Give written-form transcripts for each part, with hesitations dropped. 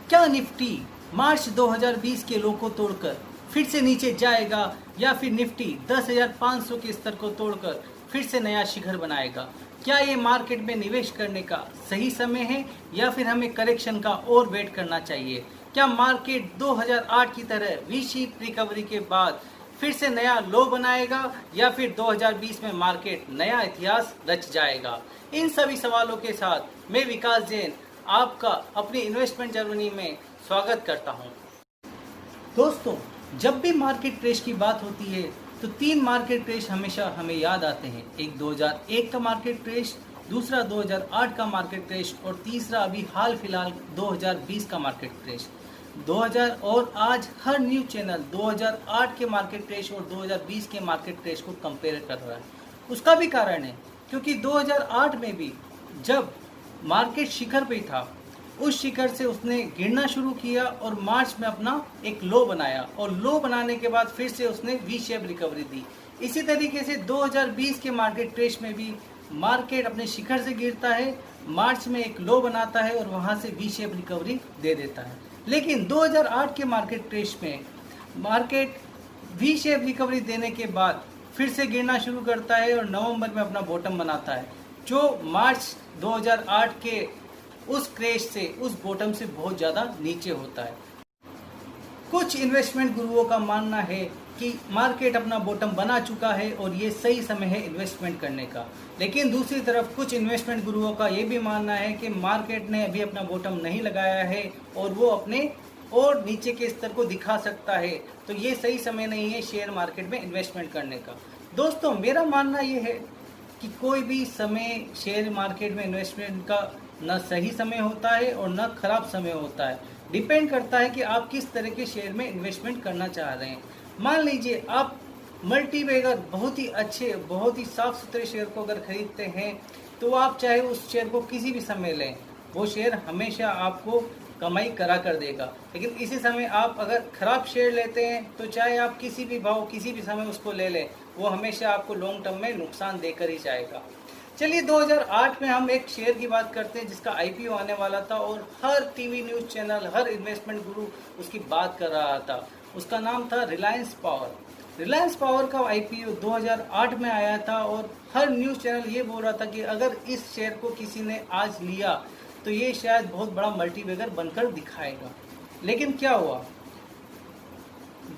क्या निफ्टी मार्च 2020 के लो को तोड़कर फिर से नीचे जाएगा या फिर निफ्टी 10,500 के स्तर को तोड़कर फिर से नया शिखर बनाएगा? क्या ये मार्केट में निवेश करने का सही समय है या फिर हमें करेक्शन का और वेट करना चाहिए? क्या मार्केट 2008 की तरह वी शेप रिकवरी के बाद फिर से नया लो बनाएगा या फिर 2020 में मार्केट नया इतिहास रच जाएगा? इन सभी सवालों के साथ मैं विकास जैन आपका अपनी इन्वेस्टमेंट जर्नी में स्वागत करता हूं। दोस्तों, जब भी मार्केट क्रैश की बात होती है तो तीन मार्केट क्रैश हमेशा हमें याद आते हैं। एक 2001 का मार्केट क्रैश, दूसरा 2008 का मार्केट क्रैश और तीसरा अभी हाल फिलहाल 2020 का मार्केट क्रैश। 2000 और आज हर न्यूज़ चैनल 2008 के मार्केट क्रैश और 2020 के मार्केट क्रैश को कंपेयर कर रहा है। उसका भी कारण है क्योंकि 2008 में भी जब मार्केट शिखर पे था, उस शिखर से उसने गिरना शुरू किया और मार्च में अपना एक लो बनाया और लो बनाने के बाद फिर से उसने वी शेप रिकवरी दी। इसी तरीके से 2020 के मार्केट क्रैश में भी मार्केट अपने शिखर से गिरता है, मार्च में एक लो बनाता है और वहां से वी शेप रिकवरी दे देता है। लेकिन 2008 के मार्केट क्रैश में मार्केट वी शेप रिकवरी देने के बाद फिर से गिरना शुरू करता है और नवंबर में अपना बॉटम बनाता है, जो मार्च 2008 के उस क्रैश से, उस बॉटम से बहुत ज़्यादा नीचे होता है। कुछ इन्वेस्टमेंट गुरुओं का मानना है कि मार्केट अपना बॉटम बना चुका है और ये सही समय है इन्वेस्टमेंट करने का। लेकिन दूसरी तरफ कुछ इन्वेस्टमेंट गुरुओं का ये भी मानना है कि मार्केट ने अभी अपना बॉटम नहीं लगाया है और वो अपने और नीचे के स्तर को दिखा सकता है, तो ये सही समय नहीं है शेयर मार्केट में इन्वेस्टमेंट करने का। दोस्तों, मेरा मानना ये है कि कोई भी समय शेयर मार्केट में इन्वेस्टमेंट का न सही समय होता है और न खराब समय होता है। डिपेंड करता है कि आप किस तरह के शेयर में इन्वेस्टमेंट करना चाह रहे हैं। मान लीजिए आप मल्टी बैगर बहुत ही अच्छे, बहुत ही साफ सुथरे शेयर को अगर खरीदते हैं तो आप चाहे उस शेयर को किसी भी समय लें, वो शेयर हमेशा आपको कमाई करा कर देगा। लेकिन इसी समय आप अगर खराब शेयर लेते हैं तो चाहे आप किसी भी भाव किसी भी समय उसको ले लें, वो हमेशा आपको लॉन्ग टर्म में नुकसान देकर ही जाएगा। चलिए 2008 में हम एक शेयर की बात करते हैं जिसका आईपीओ आने वाला था और हर टीवी न्यूज़ चैनल, हर इन्वेस्टमेंट गुरु उसकी बात कर रहा था। उसका नाम था रिलायंस पावर। रिलायंस पावर का आईपीओ 2008 में आया था और हर न्यूज़ चैनल ये बोल रहा था कि अगर इस शेयर को किसी ने आज लिया तो ये शायद बहुत बड़ा मल्टीबैगर बनकर दिखाएगा। लेकिन क्या हुआ?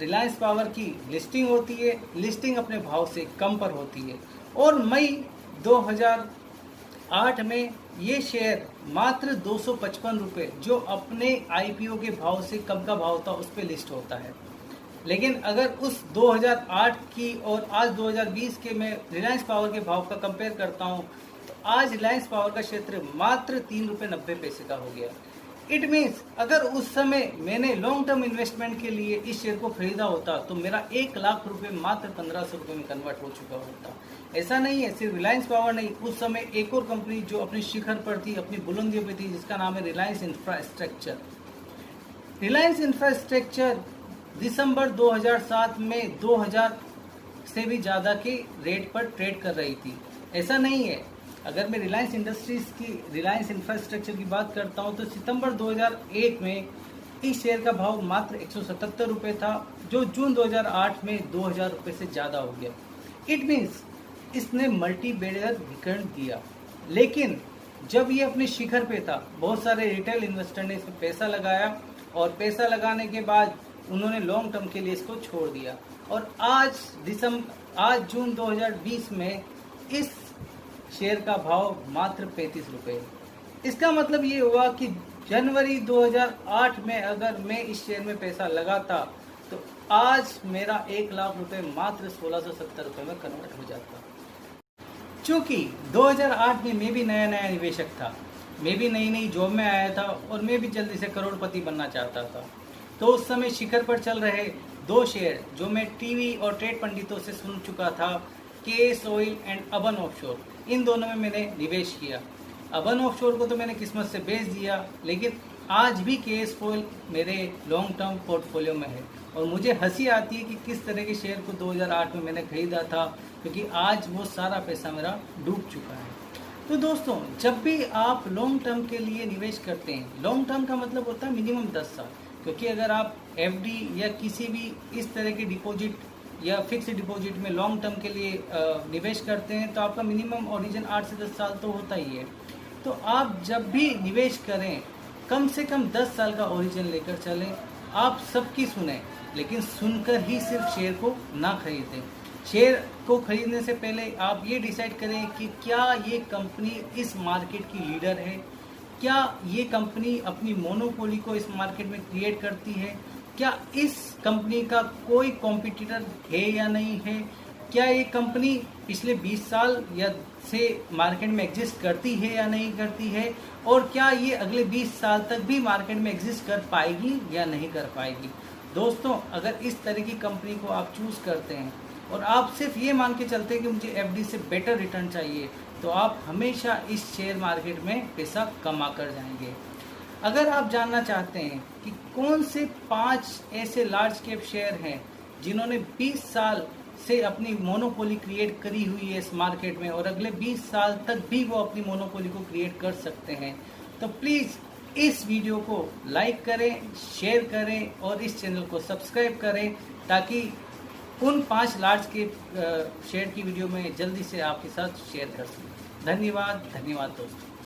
रिलायंस पावर की लिस्टिंग होती है, लिस्टिंग अपने भाव से कम पर होती है और मई 2008 में ये शेयर मात्र 255 रुपये, जो अपने आईपीओ के भाव से कम का भाव था, उस पर लिस्ट होता है। लेकिन अगर उस 2008 की और आज 2020 के मैं रिलायंस पावर के भाव का कंपेयर करता हूँ तो आज रिलायंस पावर का क्षेत्र मात्र 3 रुपये 90 पैसे का हो गया। इट मीन्स अगर उस समय मैंने लॉन्ग टर्म इन्वेस्टमेंट के लिए इस शेयर को खरीदा होता तो मेरा 1 लाख रुपए मात्र 1500 रुपये में कन्वर्ट हो चुका होता। ऐसा नहीं है, सिर्फ रिलायंस पावर नहीं, उस समय एक और कंपनी जो अपने शिखर पर थी, अपनी बुलंदियों पर थी, जिसका नाम है रिलायंस इंफ्रास्ट्रक्चर। रिलायंस इंफ्रास्ट्रक्चर दिसंबर 2007 में 2000 से भी ज़्यादा के रेट पर ट्रेड कर रही थी। ऐसा नहीं है, अगर मैं रिलायंस इंडस्ट्रीज की, रिलायंस इंफ्रास्ट्रक्चर की बात करता हूं तो सितंबर 2001 में इस शेयर का भाव मात्र 177 रुपये था, जो जून 2008 में 2000 रुपये से ज़्यादा हो गया। इट मीन्स इसने मल्टी बैगर रिटर्न दिया। लेकिन जब ये अपने शिखर पे था, बहुत सारे रिटेल इन्वेस्टर ने इसमें पैसा लगाया और पैसा लगाने के बाद उन्होंने लॉन्ग टर्म के लिए इसको छोड़ दिया और आज जून 2020 में इस शेयर का भाव मात्र 35 रुपये। इसका मतलब ये हुआ कि जनवरी 2008 में अगर मैं इस शेयर में पैसा लगाता तो आज मेरा 1 लाख रुपए मात्र 1670 रुपये में कन्वर्ट हो जाता। चूँकि 2008 में मैं भी नया निवेशक था, मैं भी नई जॉब में आया था और मैं भी जल्दी से करोड़पति बनना चाहता था, तो उस समय शिखर पर चल रहे 2 शेयर जो मैं टीवी और ट्रेड पंडितों से सुन चुका था, KS oil and Aban offshore, इन दोनों में मैंने निवेश किया। अबन ऑफशोर को तो मैंने किस्मत से बेच दिया, लेकिन आज भी केएस ऑयल मेरे लॉन्ग टर्म पोर्टफोलियो में है और मुझे हंसी आती है कि किस तरह के शेयर को 2008 में मैंने खरीदा था, क्योंकि आज वो सारा पैसा मेरा डूब चुका है। तो दोस्तों, जब भी आप लॉन्ग टर्म के लिए निवेश करते हैं, लॉन्ग टर्म का मतलब होता है मिनिमम 10 साल, क्योंकि अगर आप एफडी या किसी भी इस तरह के डिपॉजिट या फिक्स डिपॉजिट में लॉन्ग टर्म के लिए निवेश करते हैं तो आपका मिनिमम ओरिजिन 8 से 10 साल तो होता ही है। तो आप जब भी निवेश करें कम से कम 10 साल का ओरिजिन लेकर चलें। आप सबकी सुने, लेकिन सुनकर ही सिर्फ शेयर को ना खरीदें। शेयर को खरीदने से पहले आप ये डिसाइड करें कि क्या ये कंपनी इस मार्केट की लीडर है, क्या ये कंपनी अपनी मोनोपोली को इस मार्केट में क्रिएट करती है, क्या इस कंपनी का कोई कॉम्पिटिटर है या नहीं है, क्या ये कंपनी पिछले 20 साल या से मार्केट में एग्जिस्ट करती है या नहीं करती है, और क्या ये अगले 20 साल तक भी मार्केट में एग्जिस्ट कर पाएगी या नहीं कर पाएगी। दोस्तों, अगर इस तरह की कंपनी को आप चूज़ करते हैं और आप सिर्फ ये मान के चलते हैं कि मुझे एफडी से बेटर रिटर्न चाहिए, तो आप हमेशा इस शेयर मार्केट में पैसा कमा कर जाएंगे। अगर आप जानना चाहते हैं कि कौन से 5 ऐसे लार्ज कैप शेयर हैं जिन्होंने 20 साल से अपनी मोनोपोली क्रिएट करी हुई है इस मार्केट में और अगले 20 साल तक भी वो अपनी मोनोपोली को क्रिएट कर सकते हैं, तो प्लीज़ इस वीडियो को लाइक करें, शेयर करें और इस चैनल को सब्सक्राइब करें, ताकि उन 5 लार्ज कैप शेयर की वीडियो में जल्दी से आपके साथ शेयर कर सकूं। धन्यवाद दोस्तों।